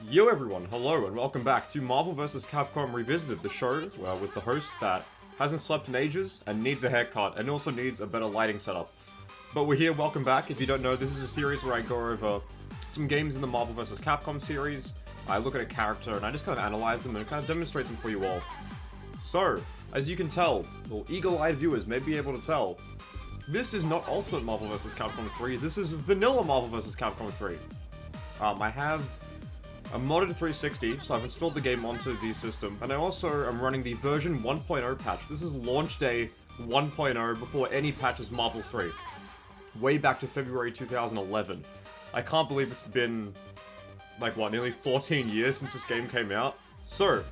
Yo everyone, hello and welcome back to Marvel vs. Capcom Revisited, the show with the host that hasn't slept in ages and needs a haircut and also needs a better lighting setup. But we're here, welcome back. If you don't know, this is a series where I go over some games in the Marvel vs. Capcom series. I look at a character and I just kind of analyze them and kind of demonstrate them for you all. So, as you can tell, or eagle-eyed viewers may be able to tell, this is not Ultimate Marvel vs. Capcom 3, this is Vanilla Marvel vs. Capcom 3. I have a modded 360, so I've installed the game onto the system, and I also am running the version 1.0 patch. This is launch day 1.0 before any patches Marvel 3. Way back to February 2011. I can't believe it's been, like what, nearly 14 years since this game came out? So,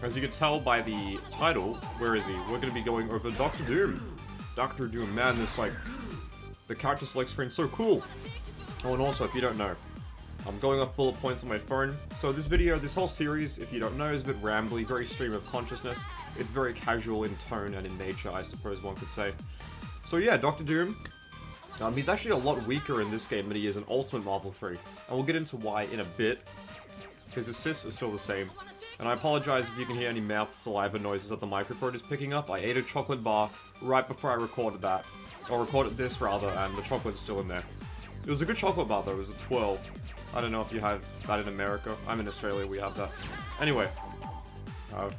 as you can tell by the title, where is he? We're going to be going over Dr. Doom. Dr. Doom, man, this, like, the character select screen's so cool. Oh, and also, if you don't know, I'm going off bullet points on my phone. So this video, this whole series, if you don't know, is a bit rambly, very stream of consciousness. It's very casual in tone and in nature, I suppose one could say. So yeah, Dr. Doom. He's actually a lot weaker in this game than he is in Ultimate Marvel 3. And we'll get into why in a bit. His assists are still the same. And I apologize if you can hear any mouth saliva noises that the microphone is picking up. I ate a chocolate bar right before I recorded that. Or recorded this, rather, and the chocolate's still in there. It was a good chocolate bar, though. It was a 12. I don't know if you have that in America. I'm in Australia, we have that. Anyway.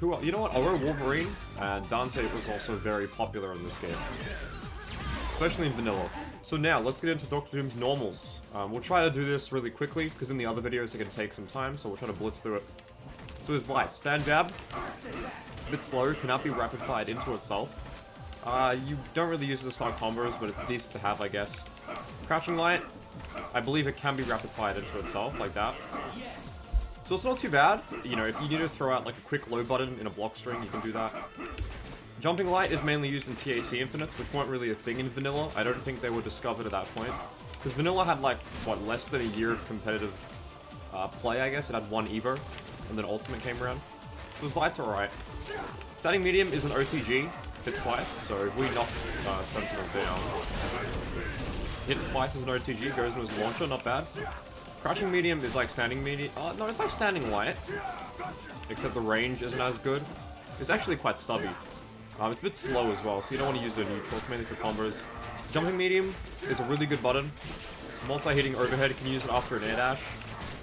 You know what? I'll go Wolverine, and Dante was also very popular in this game. Especially in vanilla. So now, let's get into Dr. Doom's normals. We'll try to do this really quickly, because in the other videos it can take some time, so we'll try to blitz through it. So his light. Stand jab. It's a bit slow, cannot be rapid-fired into itself. You don't really use it to start combos, but it's decent to have, I guess. Crouching light. I believe it can be rapid-fired into itself, like that. So it's not too bad. You know, if you need to throw out like a quick low button in a block string, you can do that. Jumping light is mainly used in TAC Infinites, which weren't really a thing in Vanilla. I don't think they were discovered at that point. Because Vanilla had like, what, less than a year of competitive play, I guess. It had one Evo, and then Ultimate came around. Those lights are alright. Standing medium is an OTG. Hits twice, so if we knock Sentinel down, hits twice as an OTG, goes into his launcher, not bad. Crouching medium is like standing medium. No, it's like standing light. Except the range isn't as good. It's actually quite stubby. It's a bit slow as well, so you don't want to use the neutral. It's mainly for combos. Jumping medium is a really good button. Multi-hitting overhead, you can use it after an air dash.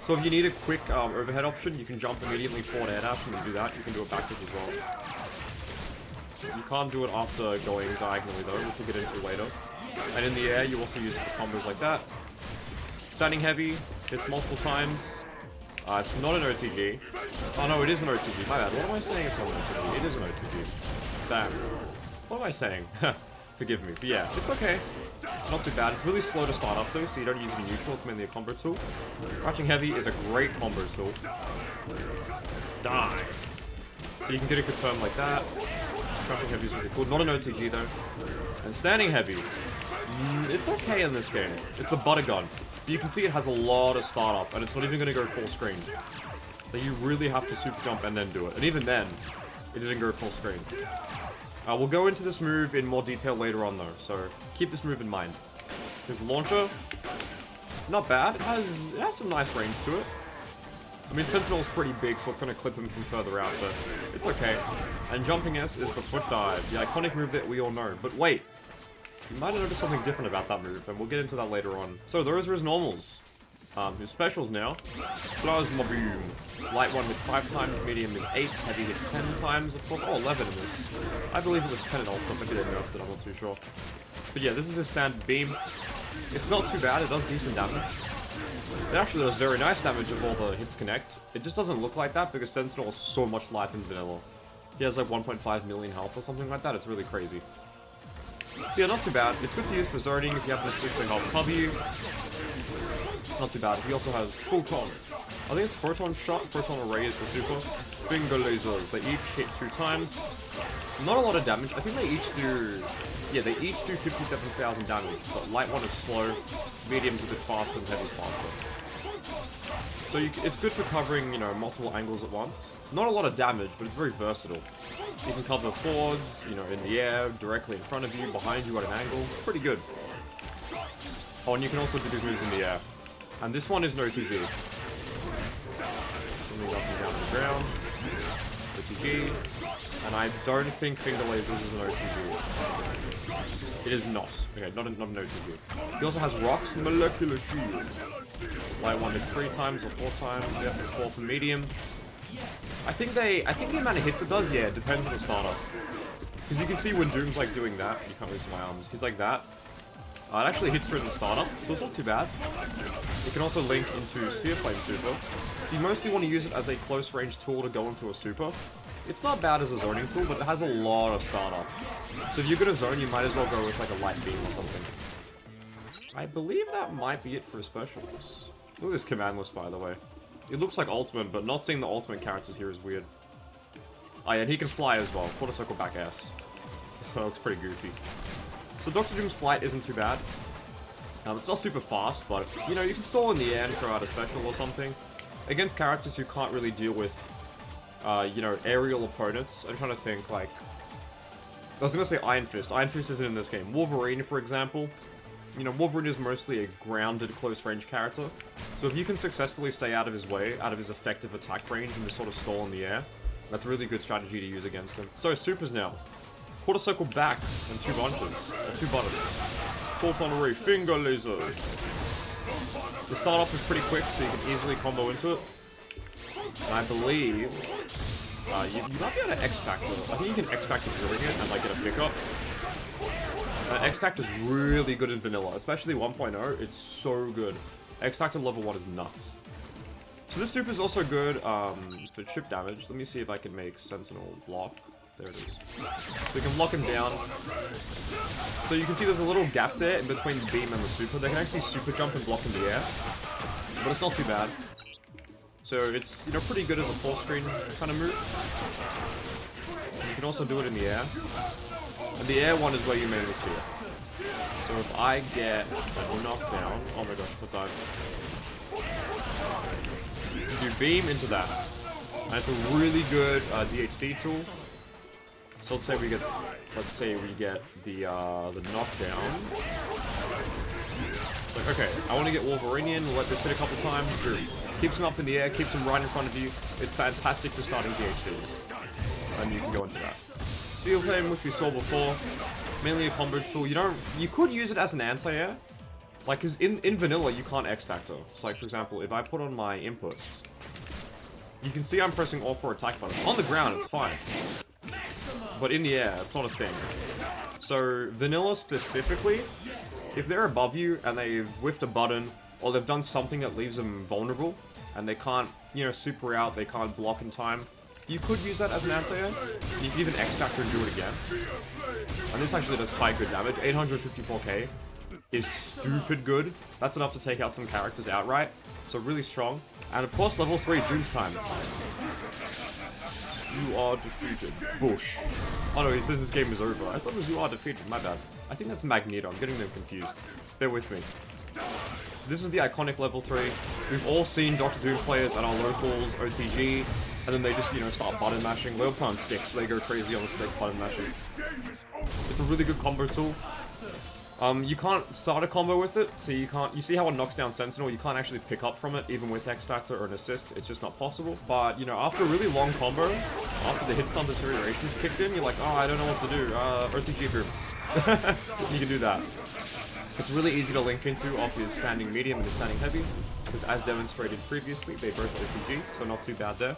So if you need a quick overhead option, you can jump immediately forward air dash and then do that. You can do it backwards as well. You can't do it after going diagonally though, which we'll get into later. And in the air, you also use it for combos like that. Standing heavy, hits multiple times. It's not an OTG. Oh no, it is an OTG. My bad. What am I saying it's not an OTG? It is an OTG. Damn. What am I saying? Forgive me. But yeah, it's okay. Not too bad. It's really slow to start up though, so you don't use the neutral. It's mainly a combo tool. Crouching heavy is a great combo tool. Die. So you can get it confirmed like that. Crouching heavy is really cool. Not an OTG though. And standing heavy. It's okay in this game. It's the butter gun. But you can see it has a lot of startup, and it's not even going to go full screen. So you really have to super jump and then do it. And even then, it didn't go full screen. We'll go into this move in more detail later on though, so keep this move in mind. His launcher, not bad. It has some nice range to it. I mean, Sentinel's pretty big, so it's going to clip him from further out, but it's okay. And jumping S is the foot dive, the iconic move that we all know. But wait, you might have noticed something different about that move, and we'll get into that later on. So those are his normals. His specials now. Plasma Boom. Light 1 hits 5 times, medium is 8, heavy hits 10 times, of course. Oh, 11 in this. I believe it was 10 in Ultimate, maybe they nerfed it, I'm not too sure. But yeah, this is his standard beam. It's not too bad, it does decent damage. It actually does very nice damage if all the hits connect. It just doesn't look like that because Sentinel has so much life in Vanilla. He has like 1.5 million health or something like that, it's really crazy. So yeah, not too bad. It's good to use for zoning if you have an assist to help cover you. Not too bad. He also has full con. I think it's Photon Shot. Photon Array is the super. Finger lasers. They each hit 2 times. Not a lot of damage. I think they each do... Yeah, they each do 57,000 damage. But light one is slow, medium's a bit faster, and heavy's faster. So it's good for covering, you know, multiple angles at once. Not a lot of damage, but it's very versatile. You can cover forwards, you know, in the air, directly in front of you, behind you at an angle. Pretty good. Oh, and you can also do these moves in the air. And this one is no OTG. and he's up and down on the ground. OTG. And I don't think Finger Lasers is an OTG. It is not. Okay, not an OTG. He also has Rocks, Molecular Shield. Light one hits 3 times or 4 times. Yep, it's 4 for medium. I think the amount of hits it does, yeah, it depends on the startup. Because you can see when Doom's like doing that, you can't really see my arms, he's like that. It actually hits through the startup, so it's not too bad. It can also link into Sphere Flame Super. So you mostly want to use it as a close range tool to go into a super. It's not bad as a zoning tool, but it has a lot of startup. So if you're gonna zone, you might as well go with like a light beam or something. I believe that might be it for specials. Look at this command list, by the way. It looks like ultimate, but not seeing the ultimate characters here is weird. Oh yeah, and he can fly as well. Quarter circle back ass. That looks pretty goofy. So Dr. Doom's flight isn't too bad. It's not super fast, but you know, you can stall in the air and throw out a special or something. Against characters who can't really deal with, you know, aerial opponents. I'm trying to think, like... I was gonna say Iron Fist. Iron Fist isn't in this game. Wolverine, for example. You know, Wolverine is mostly a grounded close-range character. So if you can successfully stay out of his way, out of his effective attack range, and just sort of stall in the air, that's a really good strategy to use against him. So, supers now. Quarter circle back and 2 bunches. Or 2 buttons. Full array, finger lasers. The start off is pretty quick, so you can easily combo into it. And I believe you might be able to X-Factor. I think you can X-Factor during it and like get a pickup. X-Factor is really good in vanilla, especially 1.0. It's so good. X-Factor level 1 is nuts. So this super is also good for chip damage. Let me see if I can make Sentinel block. There it is. So you can lock him down. So you can see there's a little gap there in between the beam and the super. They can actually super jump and block in the air. But it's not too bad. So it's, you know, pretty good as a full screen kind of move. You can also do it in the air. And the air one is where you mainly see it. So if I get a knockdown... Oh my gosh, what dive? You do beam into that. And it's a really good DHC tool. So let's say we get the knockdown. It's like, okay, I want to get Wolverinian, we'll let this hit a couple times, boom. Keeps him up in the air, keeps him right in front of you. It's fantastic for starting DHCs. And you can go into that. Sphere Flame, which we saw before, mainly a combo tool. You could use it as an anti-air. Like, cause in vanilla, you can't X-Factor. So like, for example, if I put on my inputs, you can see I'm pressing all 4 attack buttons. On the ground, it's fine. But in the air, it's not a thing. So, vanilla specifically, if they're above you and they've whiffed a button, or they've done something that leaves them vulnerable, and they can't, you know, super out, they can't block in time, you could use that as an anti-air. You can even X-Factor and do it again. And this actually does quite good damage. 854k is stupid good. That's enough to take out some characters outright. So really strong. And of course, level 3, Doom's Time. You are defeated. Bush. Oh no, he says this game is over. I thought it was you are defeated. My bad. I think that's Magneto. I'm getting them confused. Bear with me. This is the iconic level 3. We've all seen Dr. Doom players at our locals, OTG, and then they just, you know, start button mashing. They'll play on sticks, so they go crazy on the stick button mashing. It's a really good combo tool. You can't start a combo with it, so you see how it knocks down Sentinel, you can't actually pick up from it, even with X-Factor or an assist, it's just not possible. But, you know, after a really long combo, after the hit stun deterioration's kicked in, you're like, oh, I don't know what to do, OTG boom. You can do that. It's really easy to link into off his standing medium and his standing heavy, because as demonstrated previously, they both OTG, so not too bad there.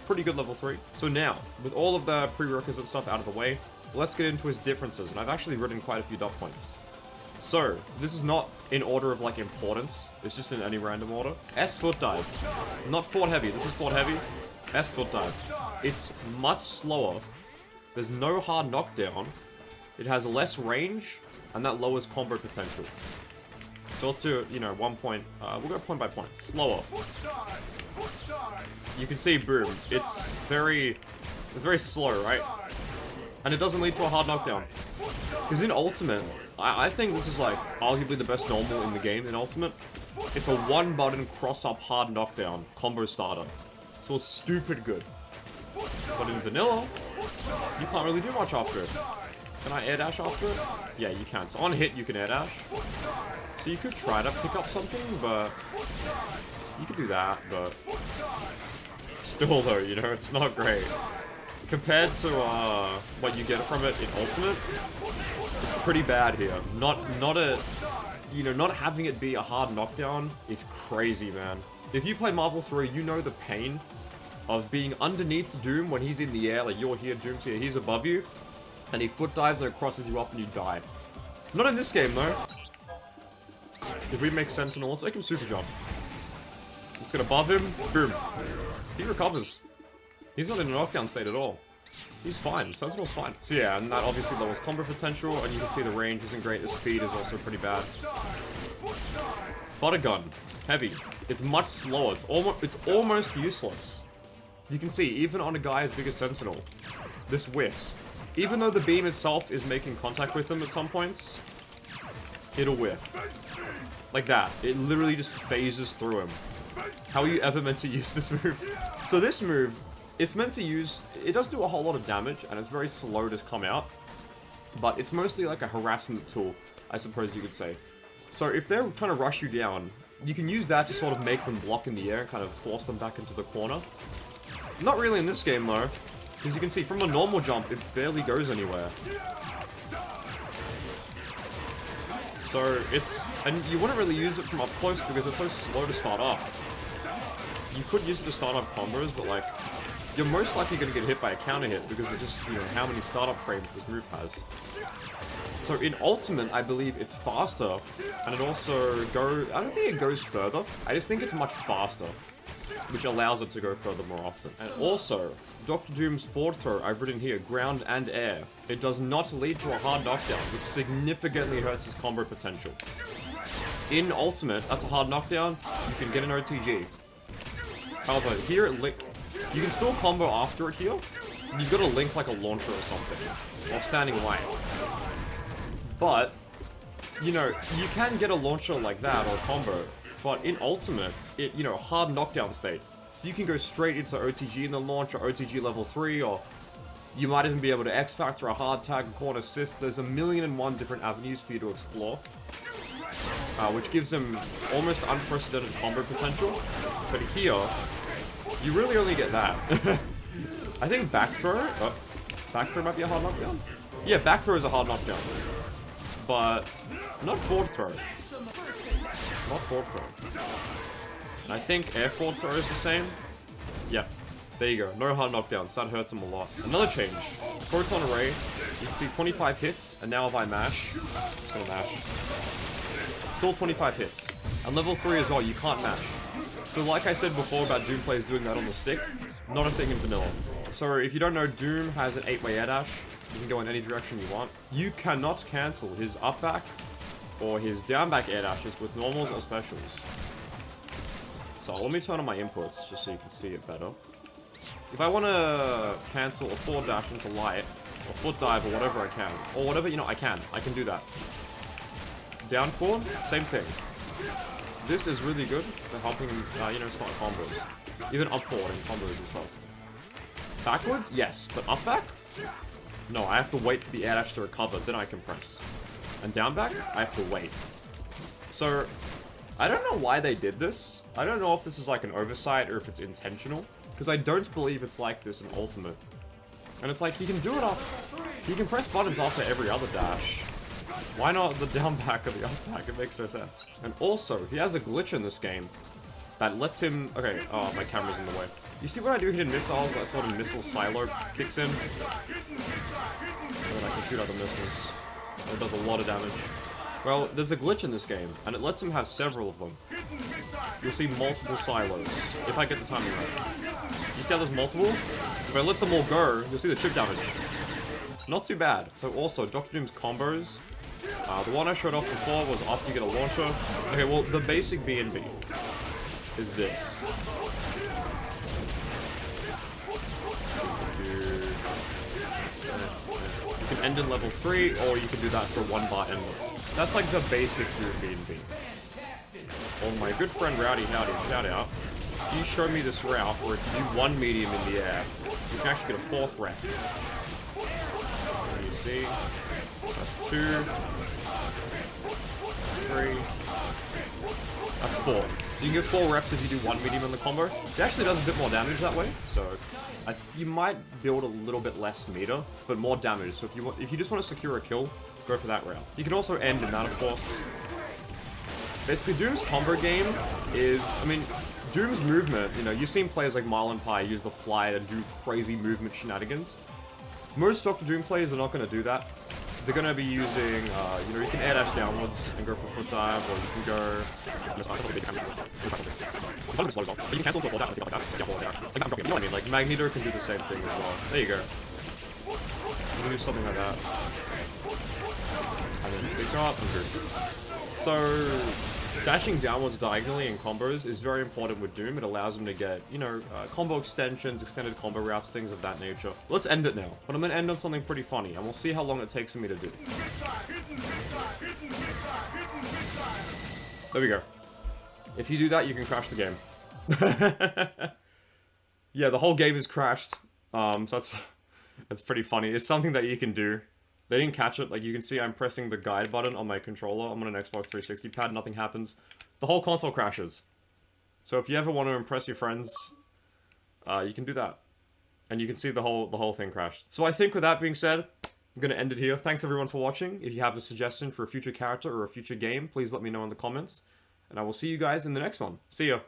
Pretty good level 3. So now, with all of the prerequisite stuff out of the way, let's get into his differences, and I've actually written quite a few dot points. So, this is not in order of, like, importance. It's just in any random order. S foot dive. Not fort heavy. This is fort heavy. S foot dive. It's much slower. There's no hard knockdown. It has less range, and that lowers combo potential. So let's do it, you know, 1 point. We'll go point by point. Slower. You can see, boom. It's very slow, right? And it doesn't lead to a hard knockdown. Because in Ultimate, I think this is like arguably the best normal in the game in Ultimate. It's a 1-button cross-up hard knockdown combo starter. So it's stupid good. But in Vanilla, you can't really do much after it. Can I air dash after it? Yeah, you can. So on hit, you can air dash. So you could try to pick up something, but... You could do that, but... still though, you know, it's not great. Compared to what you get from it in Ultimate, it's pretty bad here. Not having it be a hard knockdown is crazy, man. If you play Marvel 3, you know the pain of being underneath Doom when he's in the air, like you're here, Doom's here, he's above you, and he foot dives and crosses you up and you die. Not in this game though. If we make Sentinel, let's make him super jump. Let's get above him, boom. He recovers. He's not in a knockdown state at all. He's fine. Sentinel's fine. So yeah, and that obviously lowers combo potential, and you can see the range isn't great. The speed is also pretty bad. Buttergun. Heavy. It's much slower. It's almost useless. You can see, even on a guy as big as Sentinel, this whiffs. Even though the beam itself is making contact with him at some points, it'll whiff. Like that. It literally just phases through him. How are you ever meant to use this move? So this move, it's meant to use... It does do a whole lot of damage, and it's very slow to come out. But it's mostly like a harassment tool, I suppose you could say. So if they're trying to rush you down, you can use that to sort of make them block in the air and kind of force them back into the corner. Not really in this game, though. Because you can see, from a normal jump, it barely goes anywhere. So it's... And you wouldn't really use it from up close because it's so slow to start off. You could use it to start up combos, but like... You're most likely going to get hit by a counter hit because of just, you know, how many startup frames this move has. So in Ultimate, I believe it's faster, and it also goes... I don't think it goes further. I just think it's much faster, which allows it to go further more often. And also, Dr. Doom's forward throw, I've written here, ground and air. It does not lead to a hard knockdown, which significantly hurts his combo potential. In Ultimate, that's a hard knockdown, you can get an OTG. However, here it you can still combo after it here. You've got to link like a launcher or something, while standing light. But, you know, you can get a launcher like that or combo, but in Ultimate, it, you know, hard knockdown state. So you can go straight into OTG in the launch or OTG level 3, or you might even be able to X-Factor a hard tag, a corner assist. There's a million and one different avenues for you to explore, which gives him almost unprecedented combo potential. But here, you really only get that. I think back throw... Oh, back throw might be a hard knockdown? Yeah, back throw is a hard knockdown. But not forward throw. Not forward throw. And I think air forward throw is the same. Yeah, there you go. No hard knockdowns. That hurts him a lot. Another change. Proton Array. You can see 25 hits, and now if I mash... Still mash. Still 25 hits. And level 3 as well, you can't mash. So like I said before about Doom players doing that on the stick, not a thing in vanilla. So if you don't know, Doom has an 8-way air dash. You can go in any direction you want. You cannot cancel his up back or his down back air dashes with normals or specials. So let me turn on my inputs just so you can see it better. If I want to cancel a forward dash into light, or foot dive, or whatever I can, or whatever, you know, I can do that. Down forward, same thing. This is really good for helping him, you know, start combos. Even up forward and combos and stuff. Backwards? Yes. But up back? No, I have to wait for the air dash to recover, then I can press. And down back? I have to wait. So, I don't know why they did this. I don't know if this is like an oversight or if it's intentional. Because I don't believe it's like this in Ultimate. And it's like, he can do it off... He can press buttons after every other dash. Why not the down back or the up back? It makes no sense. And also, he has a glitch in this game that lets him... Okay, oh, my camera's in the way. You see when I do hidden missiles, that sort of missile silo kicks in? And then I can shoot other missiles. And it does a lot of damage. Well, there's a glitch in this game, and it lets him have several of them. You'll see multiple silos, if I get the timing right. You see how there's multiple? If I let them all go, you'll see the chip damage. Not too bad. So also, Dr. Doom's combos. The one I showed off before was after you get a launcher. Okay, well, the basic B&B is this. You can end in level 3, or you can do that for 1 bar end. That's like the basic B&B. Well, my good friend Rowdy Howdy, shout out. He showed me this route where if you do 1 medium in the air, you can actually get a 4th rep. You see? That's 2. 3. That's 4. So you can get 4 reps if you do 1 medium in the combo. It actually does a bit more damage that way, so you might build a little bit less meter, but more damage. So if you just want to secure a kill, go for that route. You can also end in that, of course. Basically, Doom's combo game is, I mean, Doom's movement, you know, you've seen players like Marlon Pie use the fly to do crazy movement shenanigans. Most Dr. Doom players are not going to do that. They're going to be using, you know, you can air dash downwards and go for foot dive, or you can go... You can cancel into a fall down, like that. You know what I mean? Like, Magneto can do the same thing as well. There you go. You can do something like that. And then pick up and good. So, dashing downwards diagonally in combos is very important with Doom. It allows him to get, you know, combo extensions, extended combo routes, things of that nature. Let's end it now. But I'm going to end on something pretty funny, and we'll see how long it takes me to do. There we go. If you do that, you can crash the game. Yeah, the whole game is crashed. So that's pretty funny. It's something that you can do. They didn't catch it. Like, you can see I'm pressing the guide button on my controller. I'm on an Xbox 360 pad. Nothing happens. The whole console crashes. So if you ever want to impress your friends, you can do that. And you can see the whole thing crashed. So I think with that being said, I'm going to end it here. Thanks everyone for watching. If you have a suggestion for a future character or a future game, please let me know in the comments. And I will see you guys in the next one. See ya.